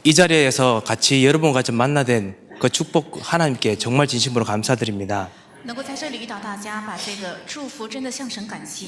이 자리에서 같이 여러분과 같이 만나된 그 축복 하나님께 정말 진심으로 감사드립니다. 能够在这里遇到大家，把这个祝福真的向神感谢。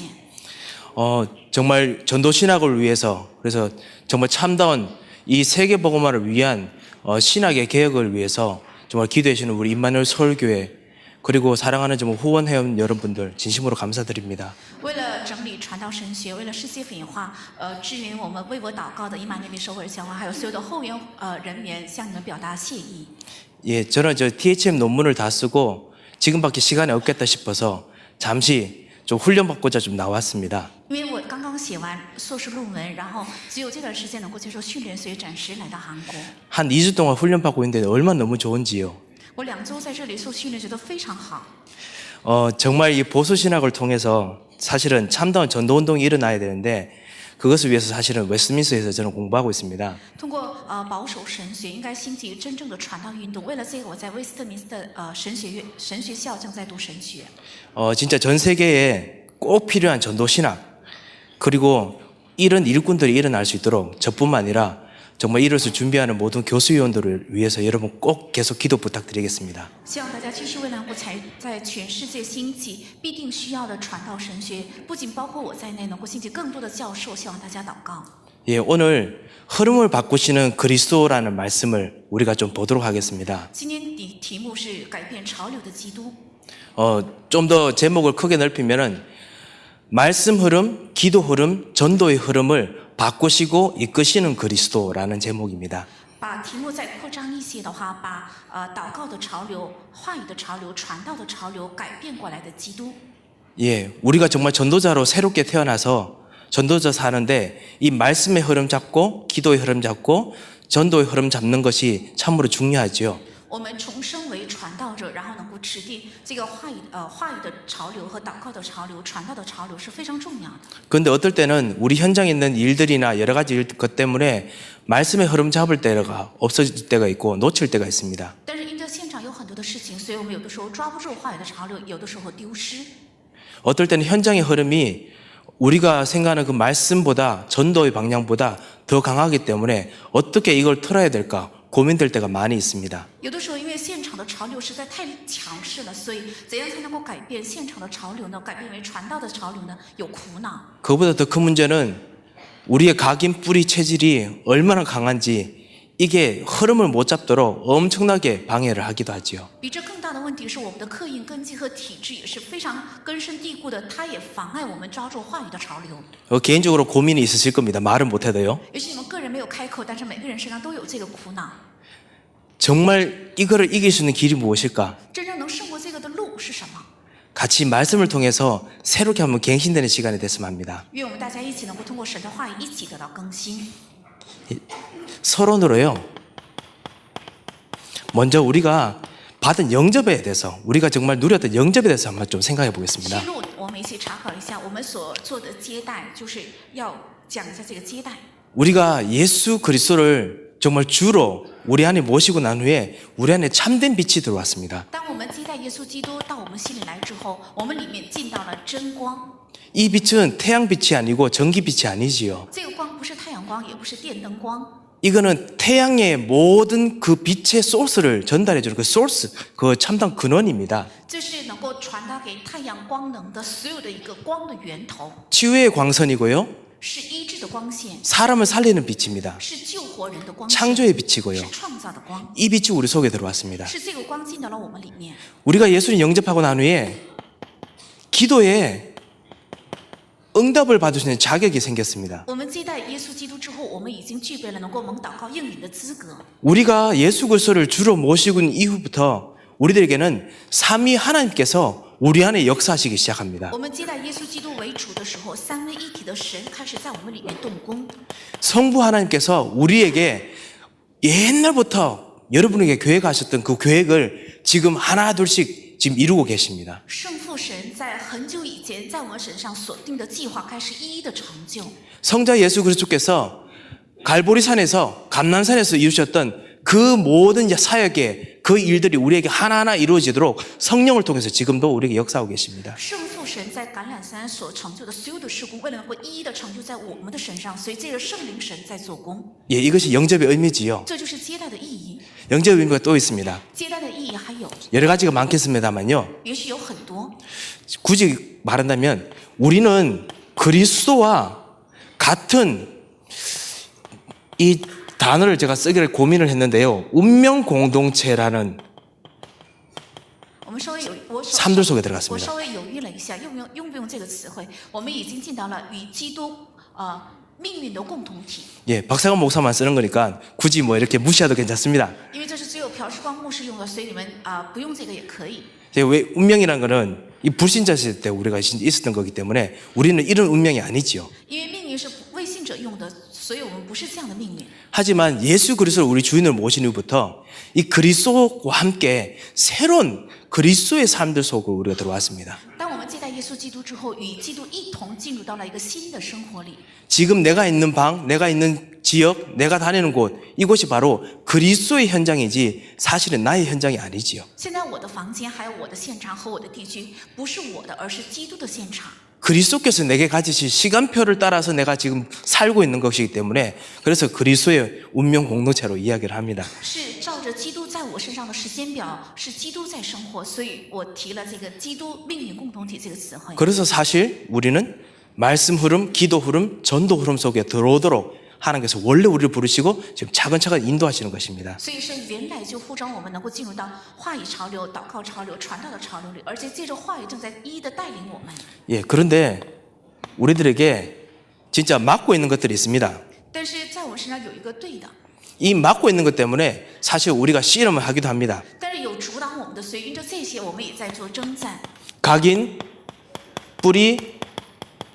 정말 전도 신학을 위해서 그래서 정말 참다운 이 세계 복음화를 위한 신학의 개혁을 위해서 정말 기도해 주시는 우리 임마누엘 서울교회 그리고 사랑하는 정말 후원 회원 여러분들 진심으로 감사드립니다. 为了整理传道神学，为了世界粉化，支援我们为我祷告的以马内利首尔教会，还有所有的后援人员，向你们表达谢意。 예, 저는 THM 논문을 다 쓰고 지금밖에 시간이 없겠다 싶어서 잠시 좀 훈련받고자 좀 나왔습니다. 因为我刚刚写完硕士论文，然后只有这段时间能够接受训练，所以暂时来到韩国。 한 2주 동안 훈련받고 있는데 얼마나 너무 좋은지요. 我2周在这里受训练，觉得非常好。 정말 이 보수 신학을 통해서 사실은 참다운 전도 운동이 일어나야 되는데 그것을 위해서 사실은 웨스트민스터에서 저는 공부하고 있습니다. 通过保守神学，应该兴起真正的传道运动。为了这个，我在威斯特明斯特神学校正在读神学。 진짜 전 세계에 꼭 필요한 전도 신학 그리고 이런 일꾼들이 일어날 수 있도록 저뿐만 아니라 정말 이것을 준비하는 모든 교수위원들을 위해서 여러분 꼭 계속 기도 부탁드리겠습니다. 希望大家继续为能够在全世界兴起必定需要的传道神学，不仅包括我在内，能够兴起更多的教授。希望大家祷告。 예, 오늘 흐름을 바꾸시는 그리스도라는 말씀을 우리가 좀 보도록 하겠습니다. 今天题目是改变潮流的基督。 좀 더 제목을 크게 넓히면은 말씀 흐름, 기도 흐름, 전도의 흐름을 바꾸시고 이끄시는 그리스도라는 제목입니다. 把题目再扩张一些的话，把祷告的潮流、话语的潮流、传道的潮流改变过来的基督。 예, 우리가 정말 전도자로 새롭게 태어나서 전도자 사는데 이 말씀의 흐름 잡고 기도의 흐름 잡고 전도의 흐름 잡는 것이 참으로 중요하지요. 我们重生为传道者，然后能够持定这个话语的潮流和祷告的潮流、传道的潮流是非常重要的。 그런데 어떨 때는 우리 현장에 있는 일들이나 여러 가지 것 때문에 말씀의 흐름 잡을 때가 없어질 때가 있고 놓칠 때가 있습니다. 但是因着现场有很多的事情，所以我们有的时候抓不住话语的潮流，有的时候丢失。 어떨 때는 현장의 흐름이 우리가 생각하는 그 말씀보다 전도의 방향보다 더 강하기 때문에 어떻게 이걸 틀어야 될까 고민될 때가 많이 있습니다. 有的时候因为现场的潮流实在太强势了，所以怎样才能够改变现场的潮流呢？改变为传道的潮流呢？有苦恼。 그보다 더 큰 문제는 우리의 각인 뿌리 체질이 얼마나 강한지 이게 흐름을 못 잡도록 엄청나게 방해를 하기도 하지요. 比这更大的问题是，我们的刻印根基和体质也是非常根深蒂固的，它也妨碍我们抓住话语的潮流。 개인적으로 고민이 있으실 겁니다. 말은 못해도요. 也许你们个人没有开口，但是每个人身上都有这个苦恼。 정말 이거를 이길 수 있는 길이 무엇일까? 真正能胜过这个的路是什么？ 같이 말씀을 통해서 새롭게 한번 갱신되는 시간이 됐으면 합니다. 愿我们大家一起能够通过神的话语一起得到更新。 서론으로요. 먼저 우리가 받은 영접에 대해서 우리가 정말 누렸던 영접에 대해서 한번 좀 생각해 보겠습니다. 记录，我们一起查考一下我们所做的接待，就是要讲一下这个接待。 우리가 예수 그리스도를 정말 주로 우리 안에 모시고 난 후에 우리 안에 참된 빛이 들어왔습니다. 当我们接待耶稣基督到我们心里来之后，我们里面进到了真光。 이 빛은 태양빛이 아니고 전기빛이 아니지요. 这个光不是太阳光，也不是电灯光， 이거는 태양의 모든 그 빛의 소스를 전달해 주는 그 소스, 그 참담 근원입니다. 这是能够传达给太阳光能的所有的一个光的源头， 치유의 광선이고요. 是医治的光线， 사람을 살리는 빛입니다. 是救活人的光线， 창조의 빛이고요. 是创造的光， 이 빛이 우리 속에 들어왔습니다. 是这个光进到了我们里面。 우리가 예수님 영접하고 난 후에 기도에 응답을 받을 수 있는 자격이 생겼습니다. 我们接待耶稣基督之后，我们已经具备了能够蒙祷告应允的资格。 우리가 예수 그리스도를 주로 모시고 있는 이후부터 우리들에게는 삼위 하나님께서 우리 안에 역사하시기 시작합니다. 我们接待耶稣基督为主的时候，三位一体的神开始在我们里面动工。 성부 하나님께서 우리에게 옛날부터 여러분에게 계획하셨던 그 계획을 지금 하나 둘씩 지금 이루고 계십니다. 圣父神在很久以前在我们身上所定的计划开始一一的成就。 성자 예수 그리스도께서 갈보리산에서 감난산에서 이루셨던 그 모든 사역의 그 일들이 우리에게 하나하나 이루어지도록 성령을 통해서 지금도 우리에게 역사하고 계십니다. 圣父神在橄榄山所成就的所有的事工，为了能够一一的成就在我们的身上，所以借着圣灵神在做工。 예, 이것이 영접의 의미지요. 这就是接待的意义。 영접의 의미가 또 있습니다. 接待的意义还有， 여러 가지가 많겠습니다만요. 也许有很多。 굳이 말한다면 우리는 그리스도와 같은 이 단어를 제가 쓰기를 고민을 했는데요. 운명 공동체라는 我们稍微有我 삶들 속에 我 들어갔습니다. 稍微犹豫了一下，用不用这个词汇？我们已经进到了与基督命运的共同体。 예, 박사관 목사만 쓰는 거니까 굳이 뭐 이렇게 무시해도 괜찮습니다. 因为这是只有朴世光牧师用的，所以你们不用这个也可以。 왜 운명이라는 거는 이 불신자 시대 때 우리가 있었던 거기 때문에 우리는 이런 운명이 아니지요. 因为命运是未信者用的，所以我们不是这样的命运。 하지만 예수 그리스도를 우리 주인으로 모신 후부터 이 그리스도와 함께 새로운 그리스도의 삶들 속으로 우리가 들어왔습니다. 当我们接待耶稣基督之后，与基督一同进入到了一个新的生活里。 지금 내가 있는 방, 내가 있는 지역, 내가 다니는 곳, 이곳이 바로 그리스도의 현장이지 사실은 나의 현장이 아니지요. 现在我的房间，还有我的现场和我的地区，不是我的，而是基督的现场。 그리스도께서 내게 가지신 시간표를 따라서 내가 지금 살고 있는 것이기 때문에 그래서 그리스도의 운명 공동체로 이야기를 합니다. 是照着基督在我身上的时间表，是基督在生活，所以我提了这个基督命运共同体这个词汇。 그래서 사실 우리는 말씀 흐름, 기도 흐름, 전도 흐름 속에 들어오도록 하나님께서 원래 우리를 부르시고 지금 차근차근 인도하시는 것입니다. 所以神原来就呼召我们能够进入到话语潮流、祷告潮流、传道的潮流里，而且借着话语正在一一的带领我们。 예, 그런데 우리들에게 진짜 막고 있는 것들이 있습니다. 但是在我们身上有一个对的， 이 막고 있는 것 때문에 사실 우리가 씨름을 하기도 합니다. 但是有阻挡我们的，所以因着这些，我们也在做征战。 각인, 뿌리,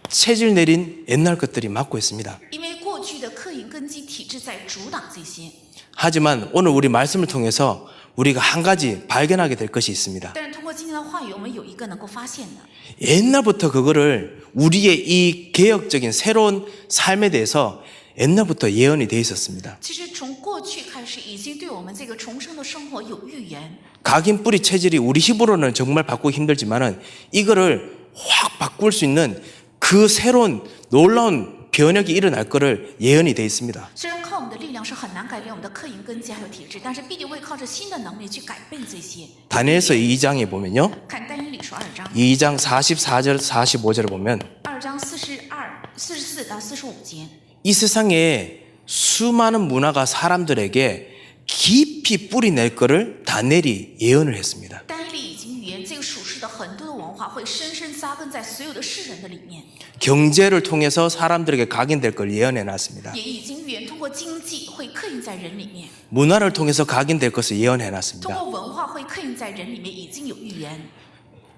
체질 내린 옛날 것들이 막고 있습니다. 因为过去的刻印根基体制在阻挡这些， 하지만 오늘 우리 말씀을 통해서 우리가 한 가지 발견하게 될 것이 있습니다. 但是通过今天的话语，我们有一个能够发现的。 옛날부터 그거를 우리의 이 개혁적인 새로운 삶에 대해서 옛날부터 예언이 돼 있었습니다. 其实从过去开始，已经对我们这个重生的生活有预言。 각인 뿌리 체질이 우리 힘으로는 정말 바꾸기 힘들지만은 이거를 확 바꿀 수 있는 그 새로운 놀라운 변혁이 일어날 것을 예언이 돼 있습니다. 虽然靠我们的力量是很难改变我们的刻印根基还有体制，但是必定会靠着新的能力去改变这些。 다니엘서 2장에 보면요. 看但以理书2章， 2장 44절 45절을 보면 2章44到45节， 이 세상에 수많은 문화가 사람들에게 깊이 뿌리 낼 것을 다니엘이 예언을 했습니다. 但以理已经预言，这个属世的很多的文化会深深扎根在所有的世人的里面， 경제를 통해서 사람들에게 각인될 걸 예언해 놨습니다. 也已经预言通过经济会刻印在人里面， 문화를 통해서 각인될 것을 예언해 通 놨습니다. 过文化会刻印在人里面，已经有预言。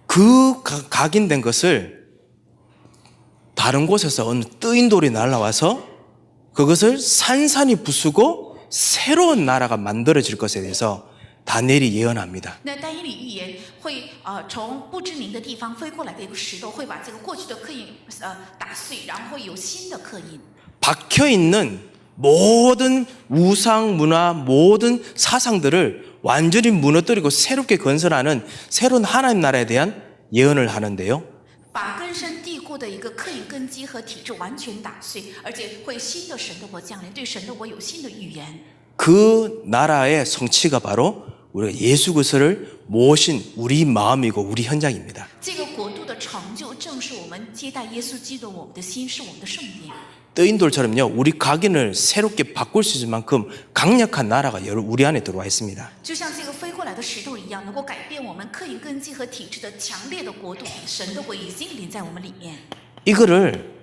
그 각인된 것을 다른 곳에서 어느 뜨인 돌이 날아와서 그것을 산산이 부수고 새로운 나라가 만들어질 것에 대해서 다니엘이 예언합니다. 那但以理预言会从不知名的地方飞过来的一个石头，会把这个过去的刻印打碎，然后会有新的刻印。 박혀 있는 모든 우상 문화, 모든 사상들을 완전히 무너뜨리고 새롭게 건설하는 새로운 하나님 나라에 대한 예언을 하는데요. 把根深蒂固的一个刻印根基和体制完全打碎，而且会新的神的国降临，对神的国有新的预言。 그 나라의 성취가 바로 우리가 예수 그리스도를 모신 우리 마음이고 우리 현장입니다. 这个国度的成就，正是我们接待耶稣基督，我们的心是我们的圣殿。 뜨인 돌처럼요, 우리 각인을 새롭게 바꿀 수 있을 만큼 강력한 나라가 우리 안에 들어와 있습니다. 就像这个飞过来的石头一样，能够改变我们刻印根基和体制的强烈的国度，神的国已经临在我们里面。 이거를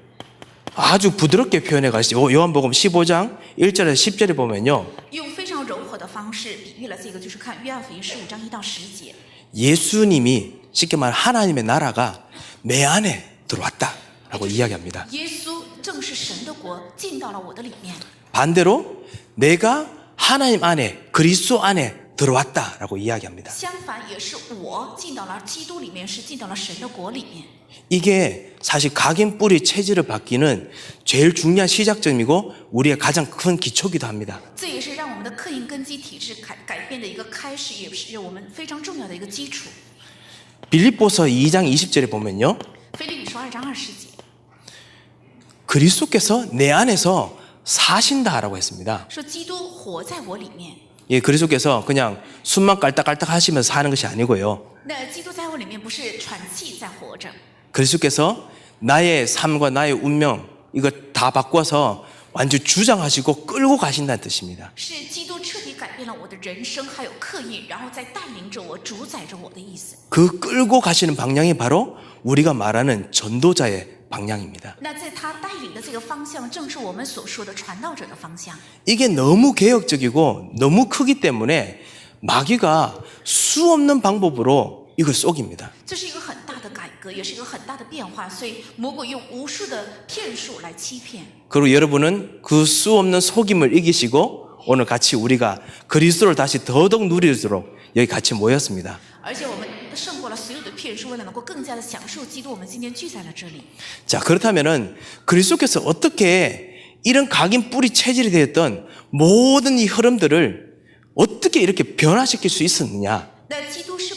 아주 부드럽게 표현해 가시죠. 요한복음 15장 1절에서 10절에 보면요. 用非常柔和的方式比喻了这个，就是看约翰福音15章1到10节。 예수님이 쉽게 말해 하나님의 나라가 내 안에 들어왔다라고 이야기합니다. 耶稣正是神的国进到了我的里面。 반대로 내가 하나님 안에 그리스도 안에 들어왔다라고 이야기합니다. 相反，也是我进到了基督里面，是进到了神的国里面。 이게 사실 각인 뿌리 체질을 바뀌는 제일 중요한 시작점이고 우리의 가장 큰 기초기도 합니다. 这也是让我们的刻印根基体制改变的一个开始，也是我们非常重要的一个基础。 빌립보서 2장 20절에 보면요. 腓立比书2章20节， 그리스도께서 내 안에서 사신다라고 했습니다. 说基督活在我里面。 예, 그리스도께서 그냥 숨만 깔딱깔딱 하시면서 사는 것이 아니고요. 那基督在我里面不是喘气在活着， 그리스도께서 나의 삶과 나의 운명 이거 다 바꿔서 완전히 주장하시고 끌고 가신다는 뜻입니다. 是基督彻底改变了我的人生，还有刻意，然后再带领着我、主宰着我的意思。 그 끌고 가시는 방향이 바로 우리가 말하는 전도자의 방향입니다. 那在他带领的这个方向，正是我们所说的传道者的方向。 이게 너무 개혁적이고 너무 크기 때문에 마귀가 수없는 방법으로 이걸 속입니다. 这是一个很大的改革，也是一个很大的变化，所以魔鬼用无数的骗术来欺骗。 그리고 여러분은 그 수없는 속임을 이기시고 오늘 같이 우리가 그리스도를 다시 더더욱 누리도록 여기 같이 모였습니다. 而且我们胜过了所有的骗术，为了能够更加的享受基督，我们今天聚在了这里。 자, 그렇다면은 그리스도께서 어떻게 이런 각인 뿌리 체질이 되었던 모든 이 흐름들을 어떻게 이렇게 변화시킬 수 있었느냐? 那基督是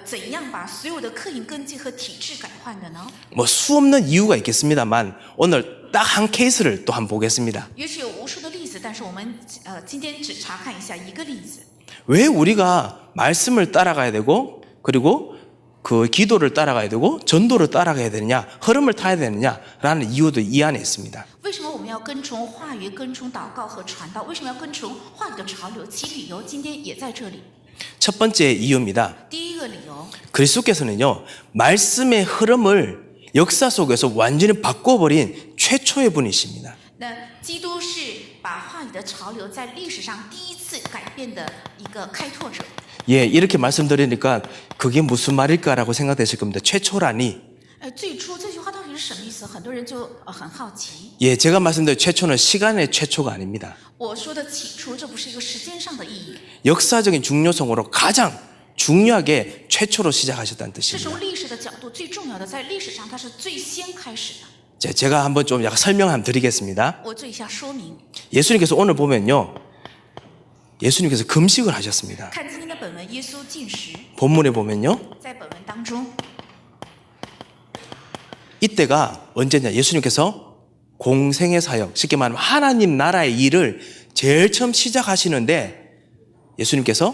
怎样把所有的刻印根基和体制改换的呢？ 뭐 수없는 이유가 있겠습니다만 오늘 딱 한 케이스를 또 한번 보겠습니다. 也许有无数的例子，但是我们今天只查看一下一个例子。 왜 우리가 말씀을 따라가야 되고 그리고 그 기도를 따라가야 되고 전도를 따라가야 되느냐, 흐름을 타야 되느냐라는 이유도 이 안에 있습니다. 为什么我们要跟从话语、跟从祷告和传道？为什么要跟从话语的潮流？其理由今天也在这里。 첫 번째 이유입니다. 第一个理由， 그리스도께서는요, 말씀의 흐름을 역사 속에서 완전히 바꿔버린 최초의 분이십니다. 那基督是把话语的潮流在历史上第一次改变的一个开拓者。 예, 이렇게 말씀드리니까 그게 무슨 말일까라고 생각되실 겁니다. 최초라니. 最初这句话到底是什么意思？很多人就很好奇。 예, 제가 말씀드린 최초는 시간의 최초가 아닙니다. 我说的起初，这不是一个时间上的意义， 역사적인 중요성으로 가장 중요하게 최초로 시작하셨다는 是 뜻입니다. 从历史的角度最重要的，在历史上它是最先开始的。 자, 제가 한번 좀 약간 설명 한번 드리겠습니다. 我做一下说明。 예수님께서 오늘 보면요, 예수님께서 금식을 하셨습니다. 看今天的本文，耶稣进食， 본문에 보면요, 在本文当中， 이때가 언제냐? 예수님께서 공생의 사역, 쉽게 말하면 하나님 나라의 일을 제일 처음 시작하시는데 예수님께서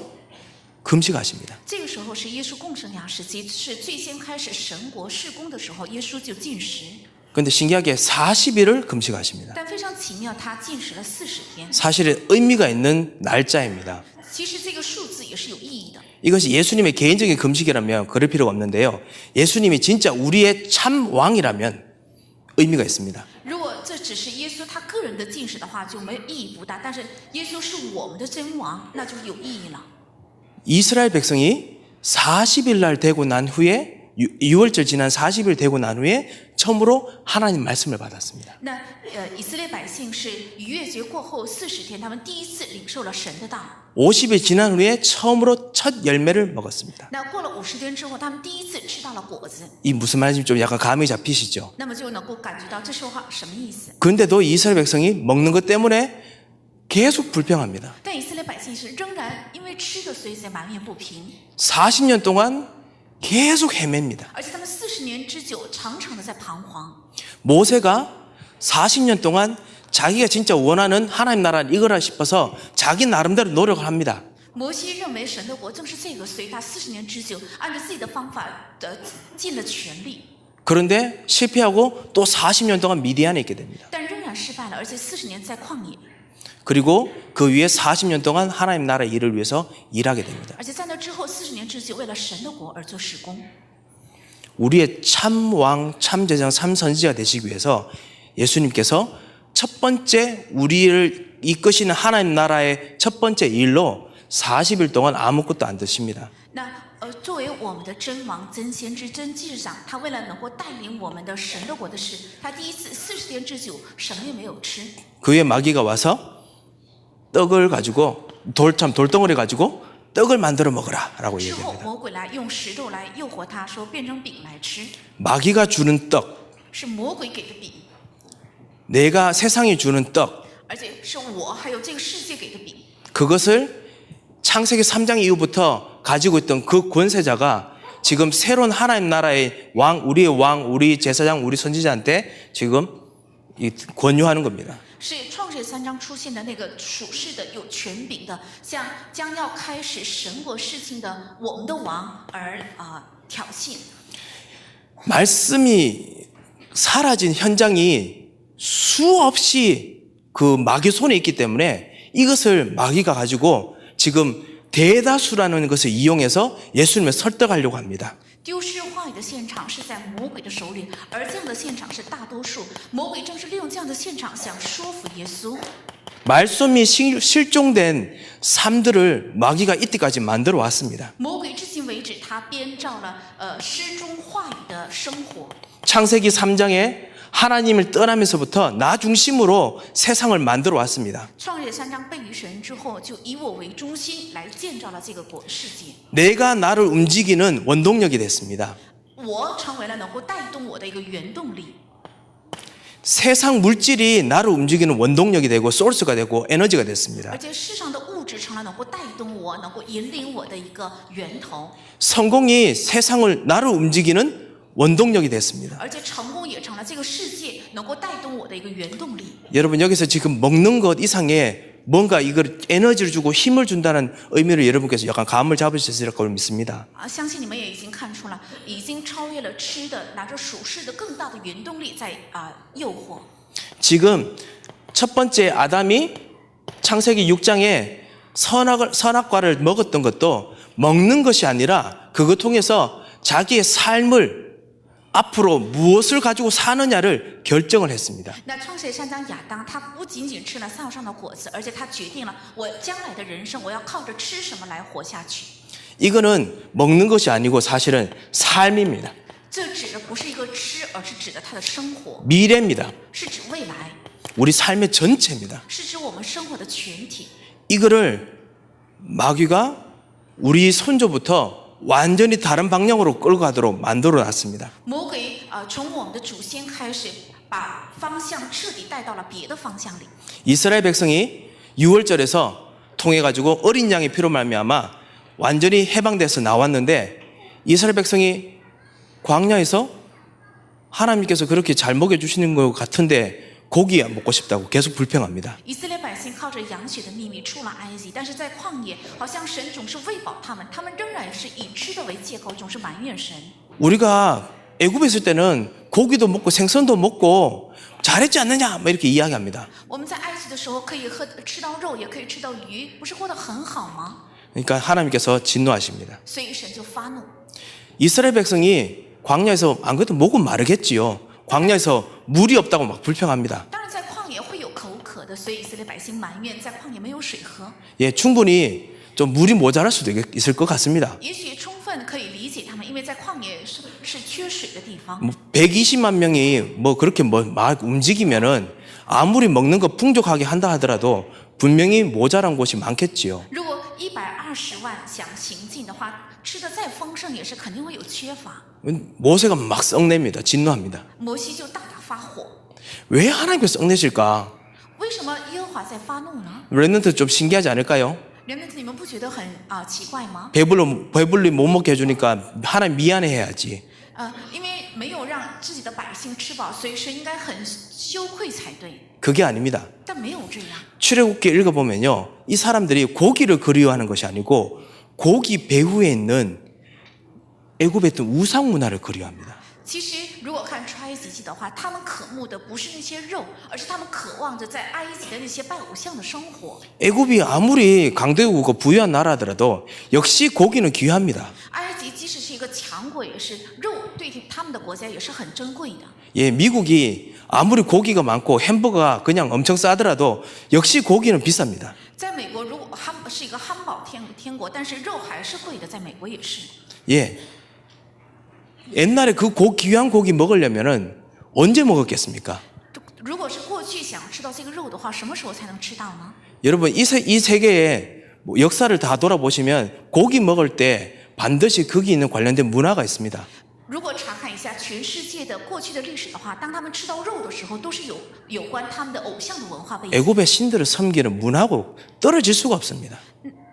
금식하십니다. 这个时候是耶稣共生涯时期，是最先开始神国事工的时候，耶稣就进食。 그런데 신기하게 40일을 금식하십니다. 但非常奇妙，他进食了40天。 사실은 의미가 있는 날짜입니다. 其实这个数字也是有意义的。 이것이 예수님의 개인적인 금식이라면 그럴 필요가 없는데요. 예수님이 진짜 우리의 참 왕이라면 의미가 있습니다. 如果这只是耶稣他个人的进食的话，就没有意义不大。但是耶稣是我们的真王，那就有意义了。 이스라엘 백성이 40일 날 되고 난 후에 6월절 지난 40일 되고 난 후에 처음으로 하나님 말씀을 받았습니다. 那以色列百姓是逾越节过后40天，他们第一次领受了神的道。 50일 지난 후에 처음으로 첫 열매를 먹었습니다. 那过了50天之后，他们第一次吃到了果子， 이 무슨 말인지 좀 약간 감이 잡히시죠? 那么就能够感觉到这说话什么意思。 근데도 이스라엘 백성이 먹는 것 때문에 계속 불평합니다. 但以色列百姓是仍然因为吃的，所以才埋怨不平， 40년 동안 계속 헤맵니다. 而且他们40年之久，常常的在彷徨。 모세가 40년 동안 자기가 진짜 원하는 하나님 나라는 이거라 싶어서 자기 나름대로 노력을 합니다. 摩西认为神的国正是这个，所以他40年之久，按照自己的方法尽了全力， 그런데 실패하고 또 40년 동안 미디안에 있게 됩니다. 但仍然失败了，而且40年在旷野， 그리고 그 위에 40년 동안 하나님 나라 일을 위해서 일하게 됩니다. 而且在那之后40年之久，为了神的国而做事工。 우리의 참 왕, 참 제장, 참 선지자 되시기 위해서 예수님께서 첫 번째 우리를 이끄시는 하나님 나라의 첫 번째 일로 40일 동안 아무것도 안 드십니다. 那作为我们的真王、真先知、真祭司长，他为了能够带领我们的神的国的事，他第一次40天之久什么也没有吃。 그 위에 마귀가 와서 떡을 가지고 돌덩어리 가지고 떡을 만들어 먹으라 라고 之后 얘기합니다. 魔鬼来用石头来诱惑他，说变成饼来吃， 마귀가 주는 떡, 是魔鬼给的饼， 내가 세상이 주는 떡, 而且是我还有这个世界给的饼。 그것을 창세기 3장 이후부터 가지고 있던 그 권세자가 지금 새로운 하나님 나라의 왕, 우리의 왕, 우리 제사장, 우리 선지자한테 지금 권유하는 겁니다. 是创世3章出现的那个属世的有权柄的，向将要开始神国事情的我们的王而挑衅。 말씀이 사라진 현장이 수없이 그 마귀 손에 있기 때문에 이것을 마귀가 가지고 지금 대다수라는 것을 이용해서 예수님을 설득하려고 합니다. 丢失话语的现场是在魔鬼的手里，而这样的现场是大多数。魔鬼正是利用这样的现场想说服耶稣。 말씀이 실종된 삶들을 마귀가 이때까지 만들어 왔습니다. 魔鬼至今为止，他编造了失踪话语的生活。 창세기 3장에 하나님을 떠나면서부터 나 중심으로 세상을 만들어 왔습니다. 创世3章背于神之后，就以我为中心来建造了这个世界。 내가 나를 움직이는 원동력이 됐습니다. 我成为了能够带动我的一个原动力。 세상 물질이 나를 움직이는 원동력이 되고 소스가 되고 에너지가 됐습니다. 而且世上的物质成了能够带动我、能够引领我的一个源头。 성공이 세상을 나를 움직이는 원동력이 됐습니다. 而且成功也成了这个世界能够带动我的一个原动力。 여러분 여기서 지금 먹는 것 이상의 뭔가 이걸 에너지를 주고 힘을 준다는 의미로 여러분께서 약간 감을 잡으셨을 거로 믿습니다. 相信你们也已经看出了，已经超越了吃的，拿着属世的更大的原动力在诱惑。 지금 첫 번째 아담이 창세기 6장에 선악과를 먹었던 것도 먹는 것이 아니라 그것 통해서 자기의 삶을 앞으로 무엇을 가지고 사느냐를 결정을 했습니다. 那创世3章亚当他不仅仅吃了道上的果子，而且他决定了我将来的人生我要靠着吃什么来活下去。 이거는 먹는 것이 아니고 사실은 삶입니다. 这指的不是一个吃，而是指的他的生活， 미래입니다. 是指未来， 우리 삶의 전체입니다. 是指我们生活的全体。 이거를 마귀가 우리 선조부터 완전히 다른 방향으로 끌고 가도록 만들어 놨습니다. 魔鬼从我们的祖先开始，把方向彻底带到了别的方向里。 이스라엘 백성이 6월절에서 통해 가지고 어린 양의 피로 말미암아 완전히 해방돼서 나왔는데 이스라엘 백성이 광야에서 하나님께서 그렇게 잘 먹여주시는 것 같은데 고기 먹고 싶다고 계속 불평합니다. 以色列百姓靠着羊血的秘密出了埃及，但是在旷野，好像神总是喂饱他们，他们仍然是以吃的为借口，总是埋怨神。 우리가 애굽에 있을 때는 고기도 먹고 생선도 먹고 잘했지 않느냐 뭐 이렇게 이야기합니다. 我们在埃及的时候可以吃到肉，也可以吃到鱼，不是过得很好吗？ 그러니까 하나님께서 진노하십니다. 所以神就发怒。 이스라엘 백성이 광야에서 안 그래도 목은 마르겠지요. 광야에서 물이 없다고 막 불평합니다. 当然，在旷野会有口渴的，所以以色列百姓埋怨在旷野没有水喝。 예, 충분히 좀 물이 모자랄 수도 있을 것 같습니다. 也许充分可以理解他们，因为在旷野是缺水的地方。 뭐 120만 명이 뭐 그렇게 막 움직이면은 아무리 먹는 거 풍족하게 한다 하더라도 분명히 모자란 곳이 많겠지요. 如果120万想行进的话，吃的再丰盛也是肯定会有缺乏。 모세가 막 썩냅니다. 진노합니다. 摩西就大打发火。 왜 하나님께서 썩내실까? 为什么耶和华在发怒呢？ 렘넌트 좀 신기하지 않을까요? 人们你们不觉得很奇怪吗？ 배불리 못 먹게 해주니까 하나님 미안해해야지. 因为没有让自己的百姓吃饱，所以神应该很羞愧才对。 그게 아닙니다. 但没有这样。 출애굽기 읽어보면요, 이 사람들이 고기를 그리워하는 것이 아니고 고기 배후에 있는 애굽에 있던 우상 문화를 그리워합니다. 其实，如果看出埃及记的话，他们渴慕的不是那些肉，而是他们渴望着在埃及的那些拜偶像的生活。 애굽이 아무리 강대국이고 부유한 나라더라도 역시 고기는 귀합니다. 埃及即使是一个强国，也是肉对他们的国家也是很珍贵的。 예, 미국이 아무리 고기가 많고 햄버거가 그냥 엄청 싸더라도 역시 고기는 비쌉니다. 在美国，如果是一个汉堡天国，但是肉还是贵的，在美国也是。 예, 옛날에 그 귀한 고기 먹으려면은 언제 먹었겠습니까? 如果是过去想吃到这个肉的话，什么时候才能吃到呢？ 여러분 이 세계의 역사를 다 돌아보시면 고기 먹을 때 반드시 거기 있는 관련된 문화가 있습니다. 如果查看一下全世界的过去的历史的话，当他们吃到肉的时候，都是有关他们的偶像的文化背景。 애굽의 신들을 섬기는 문화하고 떨어질 수가 없습니다.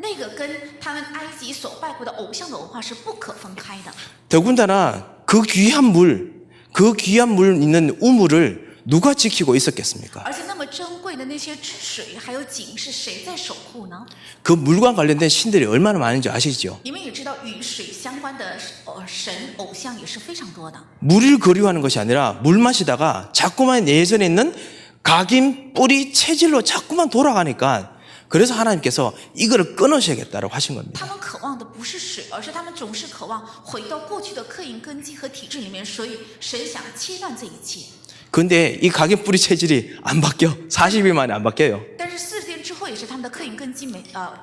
那个跟他们埃及所拜过的偶像的文化是不可分开的。 더군다나 그 귀한 물 있는 우물을 누가 지키고 있었겠습니까? 而且那么珍贵的那些汁水还有井是谁在守护呢？ 그 물과 관련된 신들이 얼마나 많은지 아시죠? 你们也知道，与水相关的神偶像也是非常多的。 물을 그리워하는 것이 아니라 물 마시다가 자꾸만 예전에 있는 각인 뿌리 체질로 자꾸만 돌아가니까 그래서 하나님께서 이거를 끊으셔야겠다라고 하신 겁니다. 他们渴望的不是水，而是他们总是渴望回到过去的刻印根基和体制里面，所以神想切断这一切。 근데 이 각인 뿌리 체질이 안 바뀌어. 40일 만에 안 바뀌어요. 但是40天之后，也是他们的刻印根基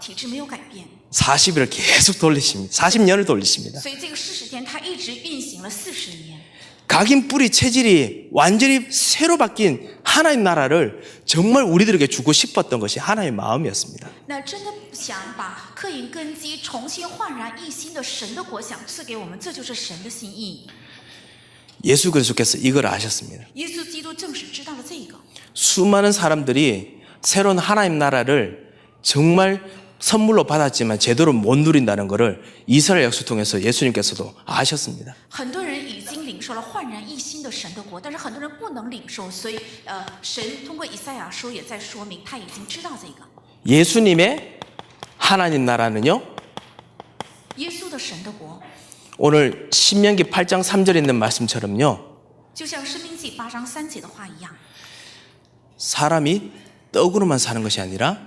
体制没有改变， 40일을 계속 돌리십니다. 40년을 돌리십니다. 所以这个40天它一直运行了40年。 각인 뿌리 체질이 완전히 새로 바뀐 하나님 나라를 정말 우리들에게 주고 싶었던 것이 하나님의 마음이었습니다. 那真的想把刻印根基重新焕然一新的神的国想赐给我们，这就是神的心意。 예수 그리스도께서 이걸 아셨습니다. 耶稣基督正是知道了这个。 수많은 사람들이 새로운 하나님 나라를 정말 선물로 받았지만 제대로 못 누린다는 것을 이스라엘 역사 통해서 예수님께서도 아셨습니다. 很多人已经领受了焕然一新的神的国，但是很多人不能领受，所以神通过以赛亚书也在说明，他已经知道这个。 예수님의 하나님 나라는요, 耶稣的神的国， 오늘 신명기 8장 3절에 있는 말씀처럼요, 就像申命记8章3节的话一样， 사람이 떡으로만 사는 것이 아니라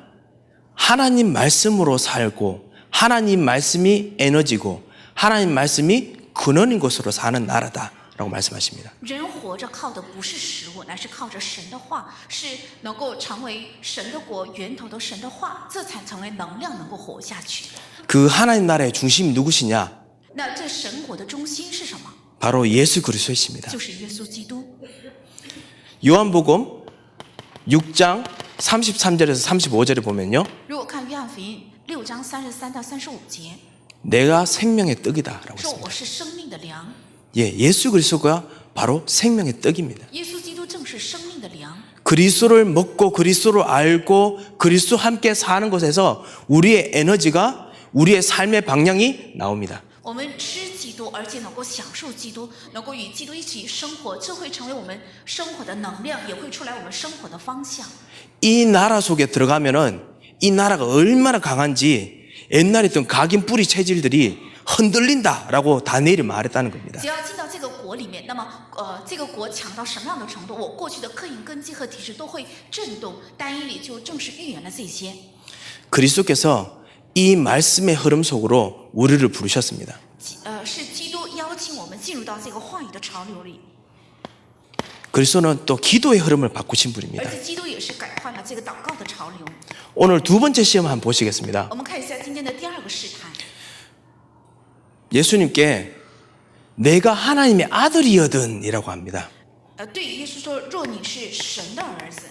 하나님 말씀으로 살고 하나님 말씀이 에너지고 하나님 말씀이 근원인 것으로 사는 나라다라고 말씀하십니다. 人活着靠的不是食物，乃是靠着神的话，是能够成为神的国源头的神的话，这才成为能量，能够活下去。 그 하나님 나라의 중심이 누구시냐? 那这神国的中心是什么？ 바로 예수 그리스도이십니다. 就是耶稣基督。 요한복음 6장 33절에서 35절에 보면요, 如果看约翰福音6章33到35节， 내가 생명의 떡이다라고 说 했습니다. 我是生命的粮。 예, 예수 그리스도가 바로 생명의 떡입니다. 耶稣基督正是生命的粮。 그리스도를 먹고 그리스도를 알고 그리스도와 함께 사는 곳에서 우리의 에너지가 우리의 삶의 방향이 나옵니다. 我们吃基督，而且能够享受基督，能够与基督一起生活，这会成为我们生活的能量，也会出来我们生活的方向。 이 나라 속에 들어가면은 이 나라가 얼마나 강한지 옛날에 있던 각인 뿌리 체질들이 흔들린다라고 다니엘이 말했다는 겁니다. 只要进到这个国里面，那么这个国强到什么样的程度，我过去的刻印根基和体制都会震动。但以理就正是预言了这些。 그리스도께서 이 말씀의 흐름 속으로 우리를 부르셨습니다. 是基督邀请我们进入到这个话语的潮流里， 그리스도는 또 기도의 흐름을 바꾸신 분입니다. 而且基督也是改换了这个祷告的潮流。 오늘 두 번째 시험 한번 보시겠습니다. 我们看一下今天的第二个试探。 예수님께 내가 하나님의 아들이거든이라고 합니다. 对耶稣说：“若你是神的儿子。”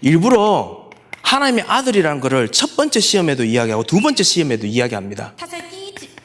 일부러 하나님의 아들이라는 것을 첫 번째 시험에도 이야기하고 두 번째 시험에도 이야기합니다. 他在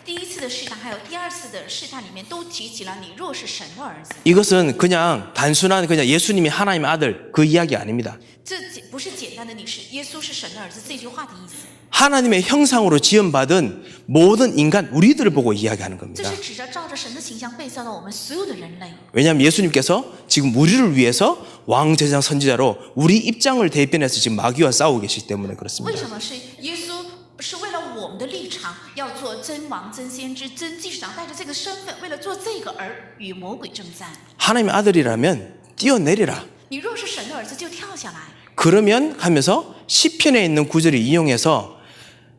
第一次的试探，还有第二次的试探里面，都提起了你若是神的儿子。 이것은 그냥 단순한 그냥 예수님이 하나님의 아들 그 이야기 아닙니다. 这不是简单的你是耶稣是神的儿子这句话的意思， 하나님의 형상으로 지음받은 모든 인간 우리들을 보고 이야기하는 这 겁니다. 是指着照着神的形象被造的我们所有的人类。 왜냐하면 예수님께서 지금 우리를 위해서 왕제사장 선지자로 우리 입장을 대변해서 지금 마귀와 싸우고 계시기 때문에 为 그렇습니다. 什么是耶稣是为了我们的立场，要做真王、真先知、真祭司长，带着这个身份，为了做这个而与魔鬼征战。 하나님의 아들이라면 뛰어내리라. 你若是神的儿子，就跳下来。 그러면 하면서 시편에 있는 구절을 이용해서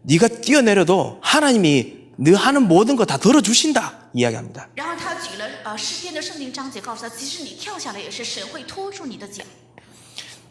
네가 뛰어내려도 하나님이 너 하는 모든 거 다 들어주신다 이야기합니다. 然后他举了诗篇的圣经章节，告诉他，即使你跳下来，也是神会拖住你的脚。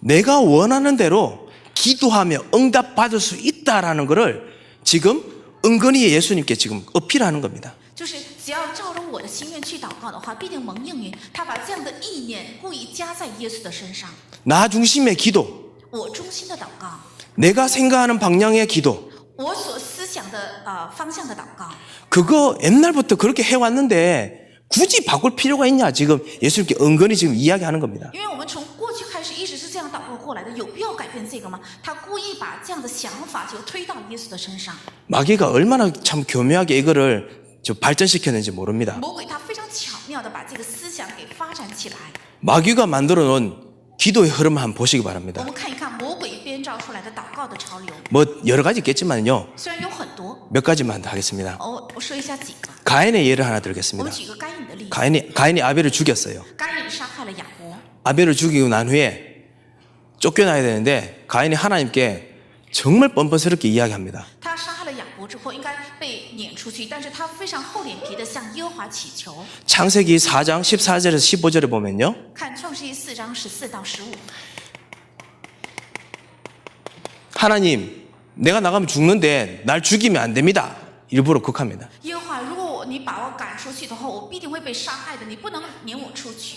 내가 원하는 대로 기도하며 응답받을 수 있다라는 것을 지금 은근히 예수님께 지금 어필하는 겁니다. 就是只要照着我的心愿去祷告的话，必定蒙应允。他把这样的意念故意加在耶稣的身上。 나 중심의 기도, 我中心的祷告， 내가 생각하는 방향의 기도, 我所思想的方向的祷告， 그거 옛날부터 그렇게 해왔는데 굳이 바꿀 필요가 있냐 지금 예수님께 은근히 지금 이야기하는 겁니다. 因为我们从过去开始一直是这样祷告过来的，有必要改变这个吗？他故意把这样的想法就推到耶稣的身上。 마귀가 얼마나 참 교묘하게 이거를 좀 발전시켰는지 모릅니다. 魔鬼他非常巧妙的把这个思想给发展起来。 마귀가 만들어 놓은 기도의 흐름 한번 보시기 我 바랍니다. 们看一看魔鬼编造出来的祷告的潮流， 뭐 여러 가지 있겠지만요. 虽然有很多， 몇 가지만 더 하겠습니다. 我说一下几个。 가인의 예를 하나 我 들겠습니다. 们举个该隐的例子， 가인이 아벨을 죽였어요. 该隐杀害了亚伯， 아벨을 죽이고 난 후에 쫓겨나야 되는데 가인이 하나님께 정말 뻔뻔스럽게 이야기합니다. 他杀害了亚伯之后应该被撵出去，但是他非常厚脸皮的向耶和华祈求。 창세기 4장 14절에서 15절에 보면요. 看创世纪4章14到15， 하나님, 내가 나가면 죽는데 날 죽이면 안 됩니다. 일부러 극합니다. 耶和华，如果你把我赶出去的话，我必定会被杀害的，你不能撵我出去。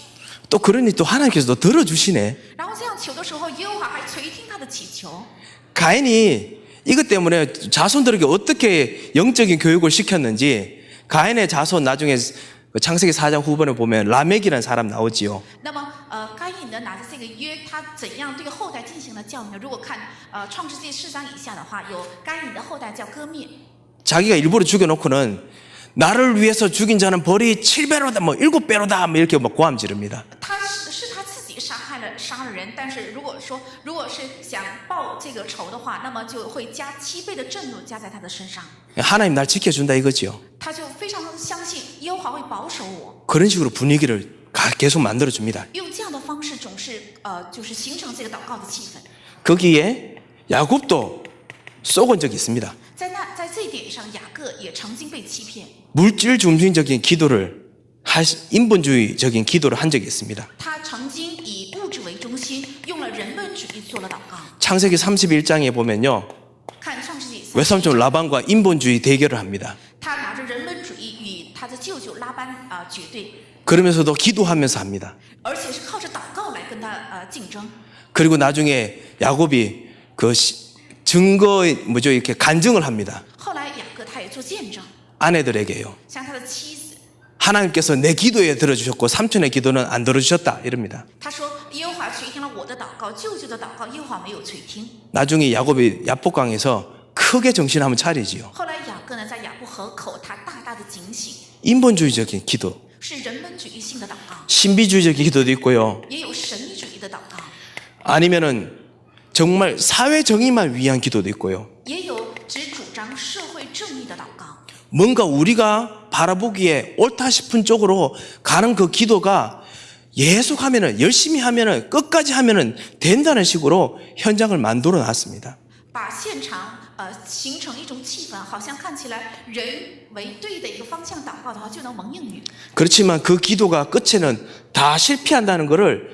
또 그러니 또 하나님께서 또 들어주시네. 然后这样求的时候，耶和华还垂听他的祈求。 가인이 이것 때문에 자손들에게 어떻게 영적인 교육을 시켰는지 가인의 자손 나중에 창세기 4장 후반에 보면 라멕이라는 사람 나오지요. 那么，该隐呢拿着这个约，他怎样对后代进行了教育呢？如果看创世纪4章以下的话，有该隐的后代叫歌灭， 자기가 일부러 죽여놓고는 나를 위해서 죽인 자는 벌이 7배로다, 뭐 7배로다, 뭐 이렇게 막 고함 지릅니다. 他是他自己杀了人，但是如果是想报这个仇的话，那么就会加7倍的震怒加在他的身上。 하나님 날 지켜준다 이거지요. 他就非常相信耶和华会保守我， 그런 식으로 분위기를 계속 만들어줍니다. 用这样的方式总是就是形成这个祷告的气氛。 거기에 야곱도 쏘은 적이 있습니다. 在这一点上，雅各也曾经被欺骗， 물질 중심적인 기도를 인본주의적인 기도를 한 적이 있습니다. 他曾经以物质为中心，用了人论主义做了祷告。 창세기 31장에 보면요. 看创世纪3 외삼촌 라반과 인본주의 대결을 합니다. 他拿着人论主义与他的舅舅拉班决对， 그러면서도 기도하면서 합니다. 而且是靠着祷告来跟他竞争。 그리고 나중에 야곱이 그 증거에 뭐죠 이렇게 간증을 합니다. 后来雅各他也做见证， 아내들에게요. 像他的妻子， 하나님께서 내 기도에 들어주셨고 삼촌의 기도는 안 들어주셨다 이럽니다. 他说耶和华垂听了我的祷告，舅舅的祷告耶和华没有垂听。 나중에 야곱이 야복강에서 크게 정신 한번 차리지요. 后来雅各呢在雅布河口，他大大的警醒， 인본주의적인 기도, 是人本主义性的祷告， 신비주의적인 기도도 있고요. 也有神秘主义的祷告， 아니면은 정말 사회 정의만 위한 기도도 있고요. 也有只主张社会正义的祷告。 뭔가 우리가 바라보기에 옳다 싶은 쪽으로 가는 그 기도가 계속하면은 열심히 하면은 끝까지 하면은 된다는 식으로 현장을 만들어 놨습니다. 把现场形成一种气氛，好像看起来人为对的一个方向祷告的话，就能蒙应允。 그렇지만 그 기도가 끝에는 다 실패한다는 것을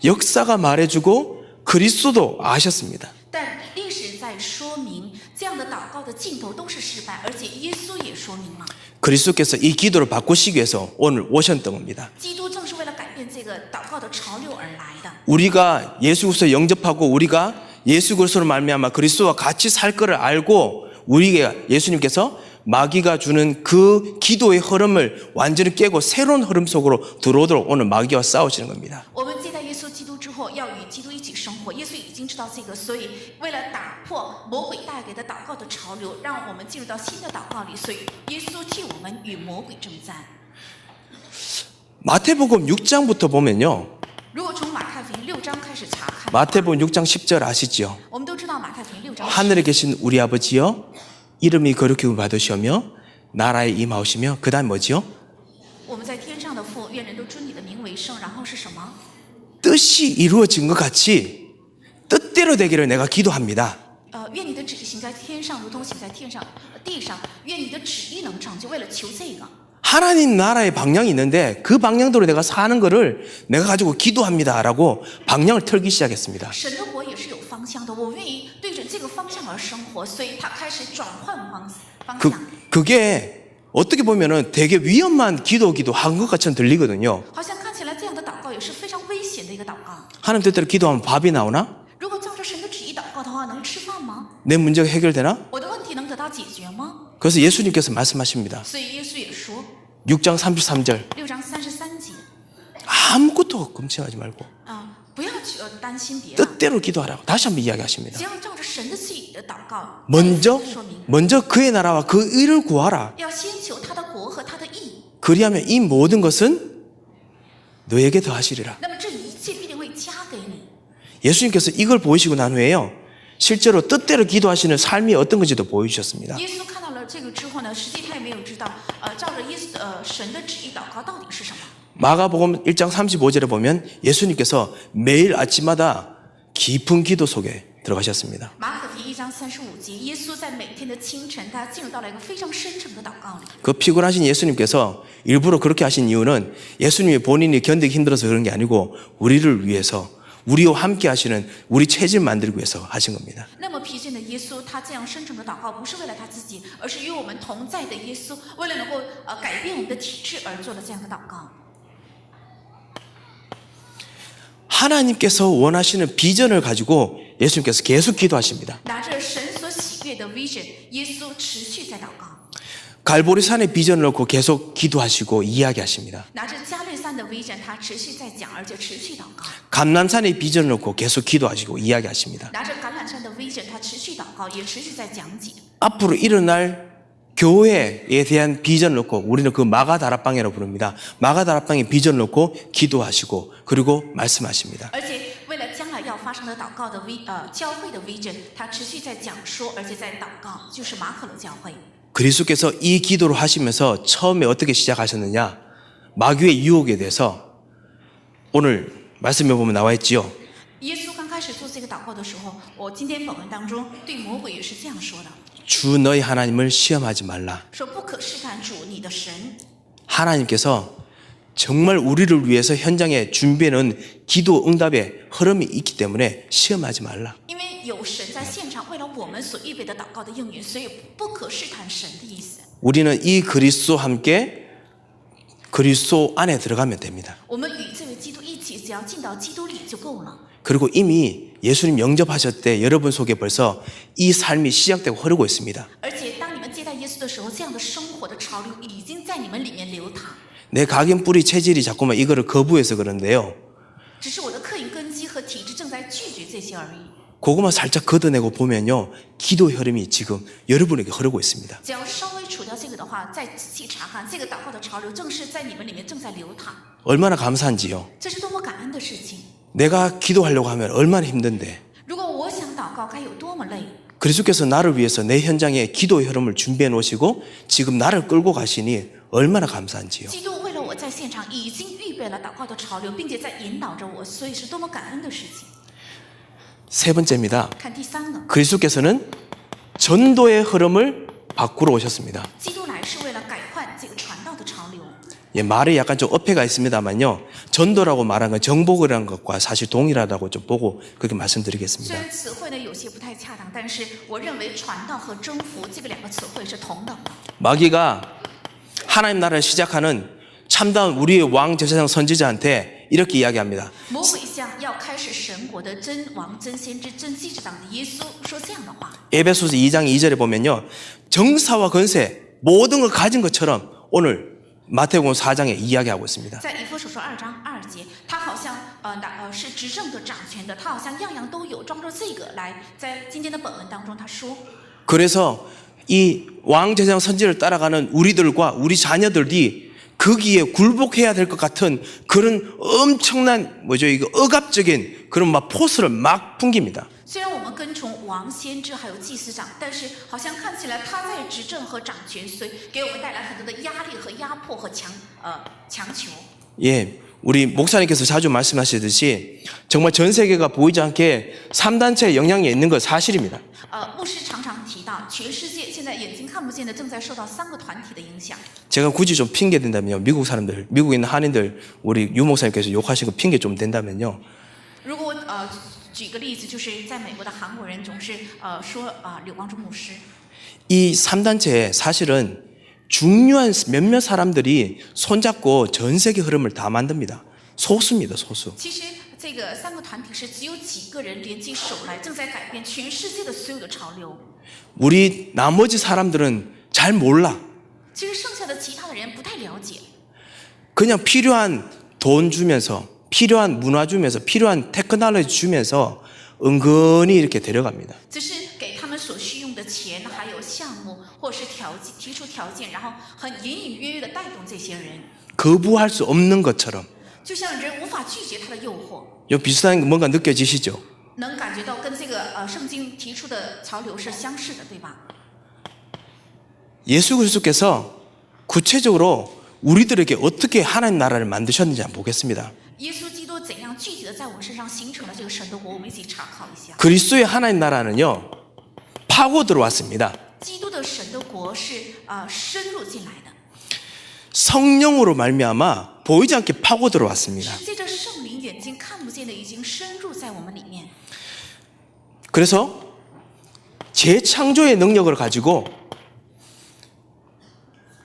역사가 말해주고 그리스도도 아셨습니다. 但历史在说明，这样的祷告的尽头都是失败，而且耶稣也说明了， 그리스도께서 이 기도를 바꾸시기 위해서 오늘 오셨던 겁니다. 基督正是为了改变这个祷告的潮流而来的。 우리가 예수 그리스도 영접하고 우리가 예수 그리스도로 말미암아 그리스도와 같이 살 것을 알고 우리가 예수님께서 마귀가 주는 그 기도의 흐름을 완전히 깨고 새로운 흐름 속으로 들어오도록 오늘 마귀와 싸우시는 겁니다. 我们接待耶稣基督之后，要与基督一起生活。耶稣已经知道这个，所以为了打破魔鬼带给的祷告的潮流，让我们进入到新的祷告里。所以耶稣替我们与魔鬼征战。 마태복음 6장부터 보면요. 如果从马太福音6章开始查看， 마태복음 6장 10절 아시죠? 我们都知道马太福音6章 하늘에 계신 우리 아버지여 이름이 거룩히 받으시며 나라에 임하오시며 그 다음 뭐지요? 我们在天上的父，愿人都尊你的名为圣。然后是什么？ 뜻이 이루어진 것 같이 뜻대로 되기를 내가 기도합니다. 愿你的旨意行在天上，如同行在地上。愿你的旨意能成就。为了求这个， 하나님 나라의 방향이 있는데 그 방향대로 내가 사는 거를 내가 가지고 기도합니다라고 방향을 틀기 시작했습니다. 神的国也是有方向的，我愿意对着这个方向而生活，所以他开始转换方向。 그게 어떻게 보면은 되게 위험한 기도기도 한 것 같이 들리거든요. 好像看起来这样的祷告也是非常危险的一个祷告。 하나님 뜻대로 기도하면 밥이 나오나? 如果照着神的旨意祷告的话，能吃饭吗？ 내 문제가 해결되나? 我的问题能得到解决吗？ 그래서 예수님께서 말씀하십니다. 所以耶稣也说， 6장 33절 6章33节 아무것도 검증하지 말고 不要祷担心别人， 뜻대로 기도하라고 다시 한번 이야기하십니다. 只要照着神的旨意的祷告。 먼저 说明 먼저 그의 나라와 그 의를 구하라. 要先求他的国和他的义， 그리하면 이 모든 것은 너에게 더하시리라. 那么这一切必定会加给你。 예수님께서 이걸 보이시고 난 후에요, 실제로 뜻대로 기도하시는 삶이 어떤 건지도 보여주셨습니다. 耶稣看到了这个之后呢，实际他也没有知道，照着神的旨意祷告到底是什么。 마가복음 1장 35절에 보면 예수님께서 매일 아침마다 깊은 기도 속에 들어가셨습니다. 马可福音1章35节，耶稣在每天的清晨，他进入到了一个非常深沉的祷告里。 그 피곤하신 예수님께서 일부러 그렇게 하신 이유는 예수님이 본인이 견디기 힘들어서 그런 게 아니고 우리를 위해서, 우리와 함께 하시는 우리 체질 만들기 위해서 하신 겁니다. 那么疲倦的耶稣，他这样深沉的祷告，不是为了他自己，而是与我们同在的耶稣，为了能够改变我们的体质而做的这样的祷告。 하나님께서 원하시는 비전을 가지고 예수님께서 계속 기도하십니다. 拿着神所喜悦的 vision， 耶稣持续在祷告。 갈보리산의 비전을 놓고 계속 기도하시고 이야기하십니다. 拿着加略山的 vision， 他持续在讲，而且持续祷告。 감람산의 비전을 놓고 계속 기도하시고 이야기하십니다. 拿着橄榄山的 vision， 他持续祷告，也持续在讲解。 앞으로 일어날 교회에 대한 비전을 놓고 우리는 그 마가다락방이라고 부릅니다. 마가다락방의 비전을 놓고 기도하시고 그리고 말씀하십니다. 而且为了将来要发生的祷告的教会的 vision， 他持续在讲说，而且在祷告，就是马可楼教会。 그리스도께서 이 기도를 하시면서 처음에 어떻게 시작하셨느냐? 마귀의 유혹에 대해서 오늘 말씀해 보면 나와 있지요. 耶稣刚开始做这个祷告的时候，我今天本文当中对魔鬼也是这样说的， 주 너희 하나님을 시험하지 말라. 说不可试探主你的神。 하나님께서 정말 우리를 위해서 현장에 준비해 놓은 기도 응답의 흐름이 있기 때문에 시험하지 말라. 因为有神在现场为了我们所预备的祷告的应允，所以不可试探神的意思。 우리는 이 그리스도와 함께 그리스도 안에 들어가면 됩니다. 我们与这位基督一起，只要进到基督里就够了。 그리고 이미 예수님 영접하셨을 때 여러분 속에 벌써 이 삶이 시작되고 흐르고 있습니다. 而且当你们接待耶稣的时候，这样的生活的潮流已经在你们里面流淌。 내 각인 뿌리 체질이 자꾸만 이거를 거부해서 그런데요. 只是我的客因根基和体质正在拒绝这些而已。 그것만 살짝 걷어내고 보면요, 기도 흐름이 지금 여러분에게 흐르고 있습니다. 只要稍微除掉这个的话，再仔细查看，这个祷告的潮流正是在你们里面正在流淌。 얼마나 감사한지요. 这是多么感恩的事情！ 내가 기도하려고 하면 얼마나 힘든데. 如果我想祷告，该有多么累！ 그리스도께서 나를 위해서 내 현장에 기도 흐름을 준비해 놓으시고 지금 나를 끌고 가시니 얼마나 감사한지요. 基督为了我在现场已经预备了祷告的潮流，并且在引导着我，所以是多么感恩的事情。 세 번째입니다. 看第三个， 그리스도께서는 전도의 흐름을 바꾸러 오셨습니다. 基督来是为了改换这个传道的潮流。 예, 말에 약간 좀 어폐가 있습니다만요. 전도라고 말한 건 정복이라는 것과 사실 동일하다고 좀 보고 그렇게 虽 말씀드리겠습니다. 然词汇呢有些不太恰当，但是我认为传道和征服这个两个词汇是同等的。 마귀가 하나님 나라를 시작하는 참다운 우리의 왕 제사장 선지자한테 이렇게 이야기합니다. 魔鬼向要开始神国的真王、真先知、真祭司长的耶稣说这样的话。 에베소서 2장 2절에 보면요. 정사와 권세 모든 걸 가진 것처럼 오늘 마태복음 4장에 이야기하고 있습니다. 在以弗所说2章2节，他好像是执政的、掌权的，他好像样样都有，装着这个来。在今天的本文当中，他说， 그래서 이 왕 제사장 선지를 따라가는 우리들과 우리 자녀들이 거기에 굴복해야 될 것 같은 그런 엄청난 이거 억압적인 그런 막 포스를 막 풍깁니다. 虽然我们跟从王、先知还有祭司长，但是好像看起来他在执政和掌权，所以给我们带来很多的压力和压迫和强求。 예, 우리 목사님께서 자주 말씀하시듯이 정말 전 세계가 보이지 않게 3단체의 영향이 있는 건 사실입니다. 牧师常常提到，全世界现在眼睛看不见的正在受到3个团体的影响。 제가 굳이 좀 핑계 댄다면요. 미국 사람들, 미국에 있는 한인들, 우리 유 목사님께서 욕하신 거 핑계 좀 댄다면요. 如果举个例子，就是在美国的韩国人总是说柳光中牧师。 이 3단체에 사실은 중요한 몇몇 사람들이 손잡고 전 세계 흐름을 다 만듭니다. 소수입니다, 소수. 其实这个3个团体是只有几个人联起手来，正在改变全世界的所有的潮流。 우리 나머지 사람들은 잘 몰라. 其实剩下的其他的人不太了解， 그냥 필요한 돈 주면서 필요한 문화 주면서 필요한 테크놀로지 주면서 은근히 이렇게 데려갑니다. 只是给他们所需用的钱，还有项目或是提出条件，然后很隐隐约约的带动这些人， 거부할 수 없는 것처럼. 就像人无法拒绝他的诱惑。 요 비슷한 게 뭔가 느껴지시죠? 能感觉到跟这个圣经提出的潮流是相似的，对吧？ 예수 그리스도께서 구체적으로 우리들에게 어떻게 하나님 나라를 만드셨는지 한번 보겠습니다. 耶稣基督怎样具体的在我们身上形成了这个神的国？我们一起查考一下。 그리스도의 하나님 나라는요, 파고 들어왔습니다. 基督的神的国是深入进来的， 성령으로 말미암아 보이지 않게 파고 들어왔습니다. 是借着圣灵眼睛看不见的，已经深入在我们里面。 그래서 재창조의 능력을 가지고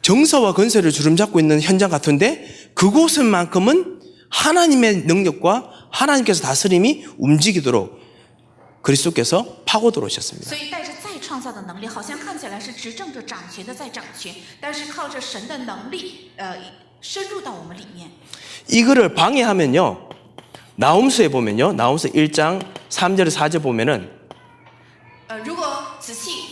정서와 건설을 주름잡고 있는 현장 같은데 그곳만큼은 하나님의 능력과 하나님께서 다스림이 움직이도록 그리스도께서 파고 들어오셨습니다. 所以带着再创造的能力，好像看起来是执政着掌权的在掌权，但是靠着神的能力，深入到我们里面。 이거를 방해하면요, 나홈수에 보면요, 나홈수 1장 3절 4절 보면은 如果仔细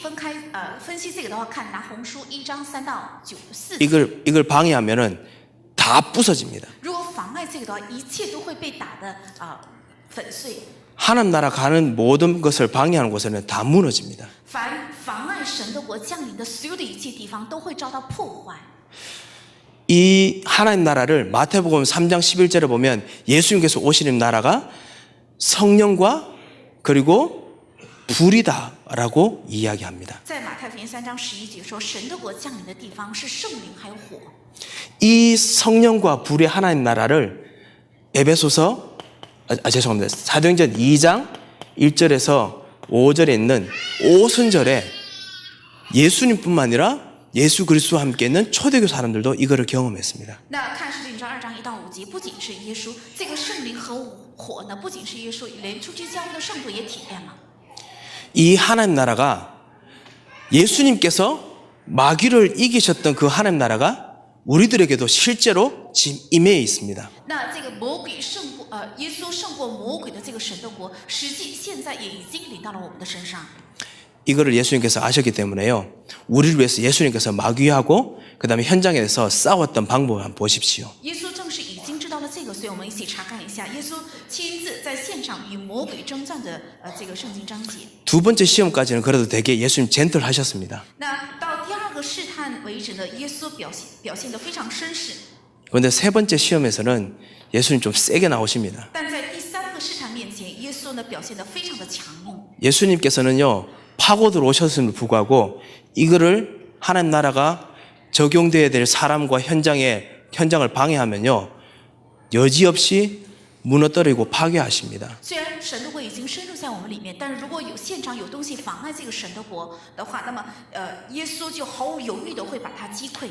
分析这个的话，看拿红书1章3到4。 이걸 방해하면은 다 부서집니다. 如果妨碍这个的话，一切都会被打得粉碎。 하나님 나라 가는 모든 것을 방해하는 곳에는 다 무너집니다. 凡妨碍神的国降临的所有的一切地方，都会遭到破坏。 이 하나님 나라를 마태복음 3장 11절에 보면 예수님께서 오시는 나라가 성령과 그리고 불이다라고 이야기합니다. 在马太福音3章11节说，神的国降临的地方是圣灵还有火。 이 성령과 불의 하나님 나라를 에베소서 죄송합니다. 사도행전 2장 1절에서 5절에 있는 오순절에 예수님뿐만 아니라 예수 그리스도와 함께 있는 초대교회 사람들도 이거를 경험했습니다. 那看使徒行传2章1到5节，不仅是耶稣，这个圣灵和火呢，不仅是耶稣，连初期教会的圣徒也体验了。 이 하나님 나라가 예수님께서 마귀를 이기셨던 그 하나님 나라가 우리들에게도 실제로 지금 임해 있습니다. 那这个魔鬼胜过耶稣胜过魔鬼的这个神的国，实际现在也已经临到了我们的身上。 이거를 예수님께서 아셨기 때문에요. 우리를 위해서 예수님께서 마귀하고 그 다음에 현장에서 싸웠던 방법을 한번 보십시오. 耶稣正是已经知道了这个，所以我们一起查看一下耶稣亲自在现场与魔鬼征战的这个圣经章节。 두 번째 시험까지는 그래도 되게 예수님 젠틀하셨습니다. 那到第二个试探为止呢，耶稣表现得非常绅士。 그런데 세 번째 시험에서는 예수님 좀 세게 나오십니다. 但在第三个试探面前，耶稣呢表现得非常的强硬。 예수님께서는요, 파고 들어오셨음에도 불구하고 이거를 하나님 나라가 적용되어야 될 사람과 현장을 방해하면요, 여지없이 무너뜨리고 파괴하십니다. 虽然神的国已经深入在我们里面，但是如果有现场有东西妨碍这个神的国的话，那么耶稣就毫无犹豫的会把它击溃。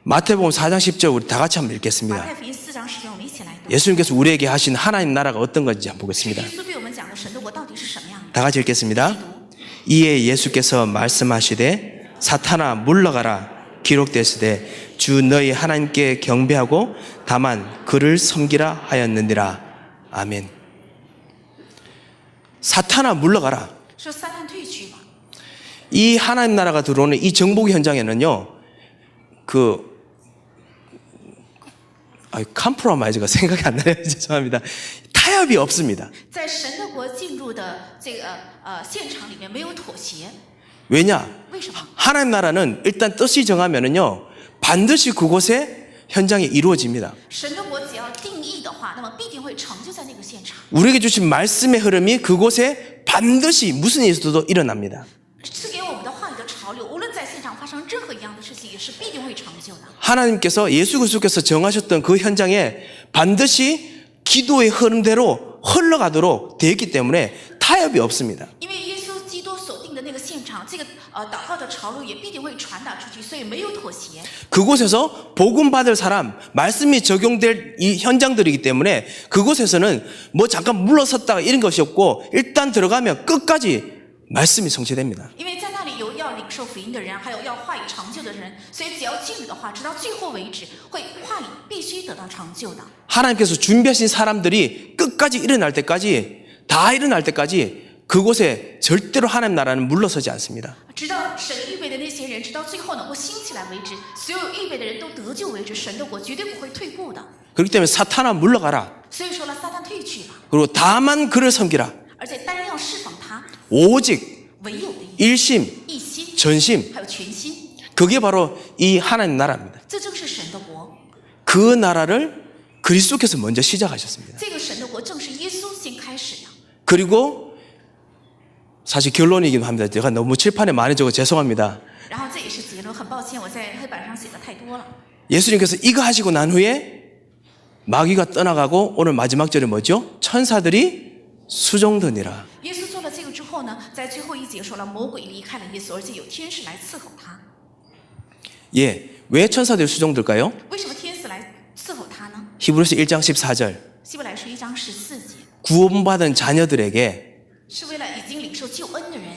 마태복음 4장 10절 우리 다 같이 한번 马 읽겠습니다. 太福音4章10节，我们一起来读。 예수님께서 우리에게 하신 하나님 나라가 어떤 건지 한번 보겠습니다. 耶稣对我们讲的神的国到底是什么样的？ 다 같이 읽겠습니다. 이에 예수께서 말씀하시되 사탄아 물러가라 기록되시되 주 너희 하나님께 경배하고 다만 그를 섬기라 하였느니라. 아멘. 사탄아 물러가라. 说撒旦退去吧。 이 하나님 나라가 들어오는 이 정복 현장에는요, 컴프로마이즈가 생각이 안 나요. 죄송합니다. 타협이 없습니다. 在神的国进入的这个现场里面没有妥协， 왜냐? 为什么？ 하나님 나라는 일단 뜻이 정하면은요, 반드시 그곳에 현장이 이루어집니다. 神的国只要定义的话，那么必定会成就在那个现场。 우리에게 주신 말씀의 흐름이 그곳에 반드시 무슨 일이 있어도 일어납니다. 赐给我们的话语的潮流，无论在现场发生任何一样的事情，也是必定会成就的。 하나님께서 예수 그리스도께서 정하셨던 그 현장에 반드시 기도의 흐름대로 흘러가도록 되어 있기 때문에 타협이 없습니다. 因为耶稣基督所定的那个现场，这个祷告的潮流也必定会传达出去，所以没有妥协。 그곳에서 복음 받을 사람, 말씀이 적용될 이 현장들이기 때문에 그곳에서는 뭐 잠깐 물러섰다가 이런 것이 없고 일단 들어가면 끝까지 말씀이 성취됩니다. 因为在那里有要要领受福音的人，还有要话语长久的人。所以只要进入的话，直到最后为止，会话语必须得到长久的。 하나님께서 준비하신 사람들이 끝까지 일어날 때까지, 다 일어날 때까지 그곳에 절대로 하나님 나라는 물러서지 않습니다. 直到神预备的那些人，直到最后能够兴起来为止，所有预备的人都得救为止，神的国绝对不会退步的。 그렇기 때문에 사탄아 물러가라. 所以说了，撒旦退去吧， 그리고 다만 그를 섬기라. 而且单要侍奉他， 오직 唯有的一 일심, 一心， 전심. 还有全心， 그게 바로 이 하나님 나라입니다. 这正是神的国。 그 나라를 그리스도께서 먼저 시작하셨습니다. 这个神的国正是耶稣先开始的。 그리고 사실 결론이기도 합니다. 제가 너무 칠판에 많이 적어 죄송합니다. 然后这也是结论，很抱歉我在黑板上写的太多了。 예수님께서 이거 하시고 난 후에 마귀가 떠나가고 오늘 마지막 절에 뭐죠? 천사들이 수종드니라. 耶稣做了这个之后呢，在最后一节说了，魔鬼离开了耶稣，而且有天使来伺候他。 예, 왜 천사들이 수종들까요? 为什么天使来伺候他呢？ 히브리서 1장 14절. 希伯来书1章14节， 구원받은 자녀들에게 是为了已经领受救恩的人，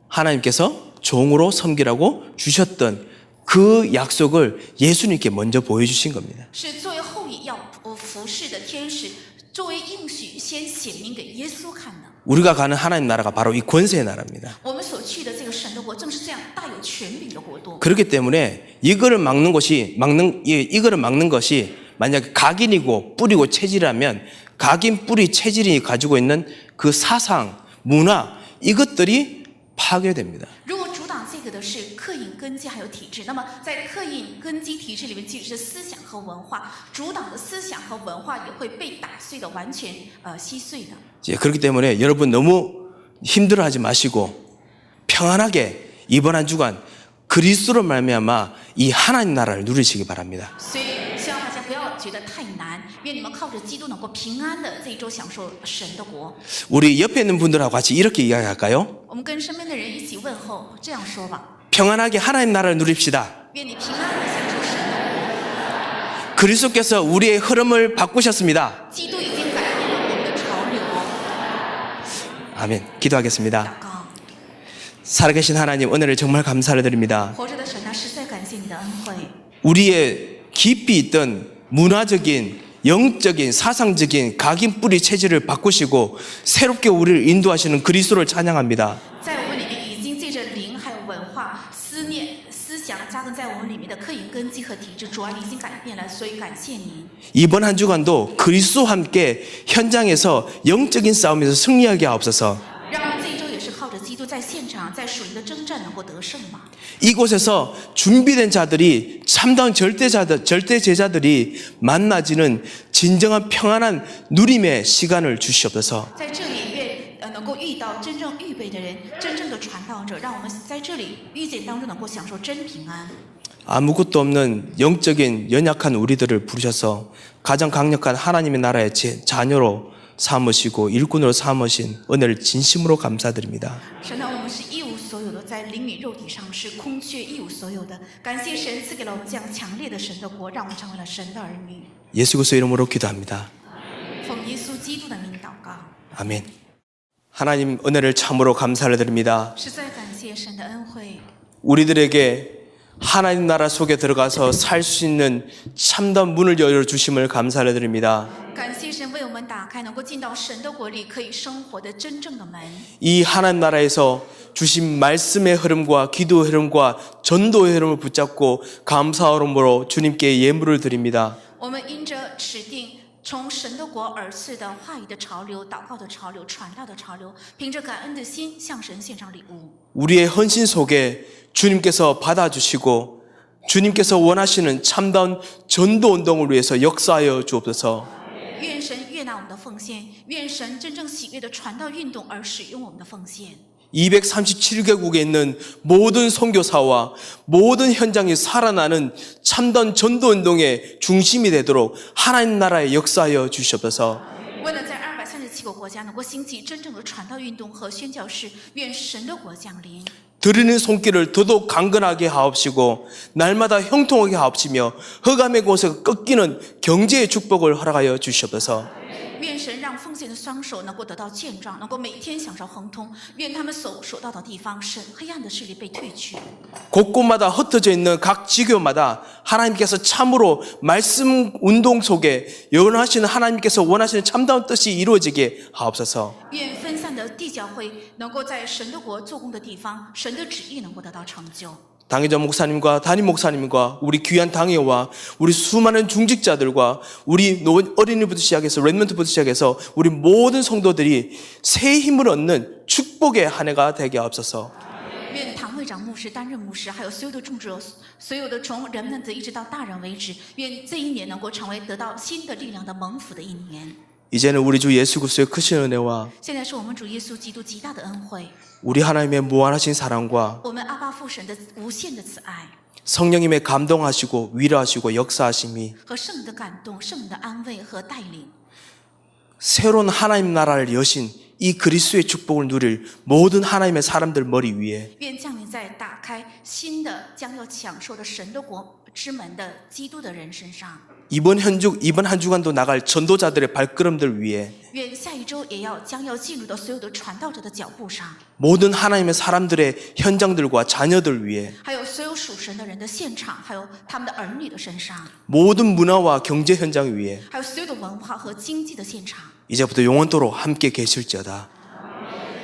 하나님께서 종으로 섬기라고 주셨던 그 약속을 예수님께 먼저 보여주신 겁니다. 是作为后裔要服侍的天使，作为应许先显明给耶稣看的。 우리가 가는 하나님 나라가 바로 이 권세의 나라입니다. 我们所去的这个神的国，正是这样大有权柄的国度。 그렇기 때문에 이거를 막는 것이 만약에 각인이고 뿌리고 체질이라면 각인, 뿌리, 체질이 가지고 있는 그 사상, 문화 이것들이 파괴됩니다. 如果阻挡这个的是刻印根基还有体制，那么在刻印根基体制里面，其实是思想和文化，阻挡的思想和文化也会被打碎的，完全稀碎的。 예, 그렇기 때문에 여러분 너무 힘들어하지 마시고 평안하게 이번 한 주간 그리스도로 말미암아 이 하나님 나라를 누리시기 바랍니다. 所以希望大家不要觉得太难，愿你们靠着基督能够平安的这一周享受神的国。 우리 옆에 있는 분들하고 같이 이렇게 이야기할까요? 我们跟身边的人一起问候，这样说吧： 평안하게 하나님 나라를 누립시다. 愿你平安的享受神的 그리스도께서 우리의 흐름을 바꾸셨습니다. 国。基督已经改变了我们的潮流。 아멘. 기도하겠습니다. 祷告， 살아계신 하나님 은혜를 정말 감사를 드립니다. 活着的神啊，实在感谢你的恩惠。 우리의 깊이 있던 문화적인 영적인 사상적인 각인 뿌리 체질을 바꾸시고 새롭게 우리를 인도하시는 그리스도를 찬양합니다. 在我们里面已经借着灵还有文化思念思想扎根在我们里面的刻印根基和体制，主啊，你已经改变了，所以感谢您。 이번 한 주간도 그리스도와 함께 현장에서 영적인 싸움에서 승리하게 하옵소서. 让我们这一周也是靠着基督在现场，在属灵的征战能够得胜吧。 이곳에서 준비된 자들이 참다운 절대 제자들이 만나지는 진정한 평안한 누림의 시간을 주시옵소서. 在这里愿能够遇到真正预备的人，真正的传道者，让我们在这里遇见当中能够享受真平安。 아무것도 없는 영적인 연약한 우리들을 부르셔서 가장 강력한 하나님의 나라의 자녀로 삼으시고 일꾼으로 삼으신 은혜를 진심으로 감사드립니다. 神啊，我们是一无所有的，在灵里肉体上是空缺一无所有的。感谢神赐给了我们这样强烈的神的国，让我们成为了神的儿女。 예수 그리스도 이름으로 기도합니다. 奉耶稣基督的名祷告， 아멘. 하나님 은혜를 참으로 감사를 드립니다. 实在感谢神的恩惠。 우리들에게 하나님 나라 속에 들어가서 살 수 있는 참다운 문을 열어주심을 감사를 드립니다. 感谢神为我们打开能够进到神的国里可以生活的真正的门。 이 하나님 나라에서 주신 말씀의 흐름과 기도의 흐름과 전도의 흐름을 붙잡고 감사함으로 주님께 예물을 드립니다. 我们因着指定从神的国而至的话语的潮流、祷告的潮流、传道的潮流，凭着感恩的心向神献上礼物。 우리의 헌신 속에 주님께서 받아주시고 주님께서 원하시는 참다운 전도 운동을 위해서 역사하여 주옵소서. 愿神悦纳我们的奉献，愿神真正喜悦的传道运动而使用我们的奉献。 237개국에 있는 모든 선교사와 모든 현장이 살아나는 참다운 전도 운동의 중심이 되도록 하나님 나라에 역사하여 주시옵소서. 为了在237个国家能够兴起真正的传道运动和宣教士，愿神的国降临。 드리는 손길을 더더욱 강건하게 하옵시고 날마다 형통하게 하옵시며 흑암의 곳에 꺾이는 경제의 축복을 허락하여 주시옵소서. 愿神让奉献的双手能够得到健壮，能够每天享受亨通。愿他们所到的地方，神黑暗的势力被退去。 곳곳마다 흩어져 있는 각 지교마다 하나님께서 참으로 말씀 운동 속에 영원하시는 하나님께서 원하시는 참다운 뜻이 이루어지게 하옵소서. 愿分散的地教会能够在神的国做工的地方，神的旨意能够得到成就。 당회전 목사님과 담임 목사님과 우리 귀한 당회와 우리 수많은 중직자들과 우리 어린이부터 시작해서 랩런트부터 시작해서 우리 모든 성도들이 새 힘을 얻는 축복의 한 해가 되게 하옵소서. 愿堂会长、牧师、担任牧师，还有所有的众者，所有的从人们的一直到大人为止，愿这一年能够成为得到新的力量的蒙福的一年。 이제는 우리 주 예수 그리스도의 크신 은혜와 现在是我们主耶稣基督极大的恩惠， 우리 하나님의 무한하신 사랑과 我们阿爸父神的无限的慈爱 성령님의 감동하시고 위로하시고 역사하심이 和圣灵的感动、圣灵的安慰和带领， 새로운 하나님 나라를 여신 이 그리스도의 축복을 누릴 모든 하나님의 사람들 머리 위에 愿降临在打开新的将要享受的神的国之门的基督的人身上。 이번 한 주간도 나갈 전도자들의 발걸음들 위에 愿下一周也将要进入到所有的传道者的脚步上， 모든 하나님의 사람들의 현장들과 자녀들 위에 还有所有属神的人的现场，还有他们的儿女的身上， 모든 문화와 경제 현장 위에 还有所有的文化和经济的现场， 이제부터 영원토록 함께 계실지어다.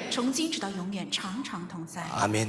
从今直到永远，常常同在。 아멘.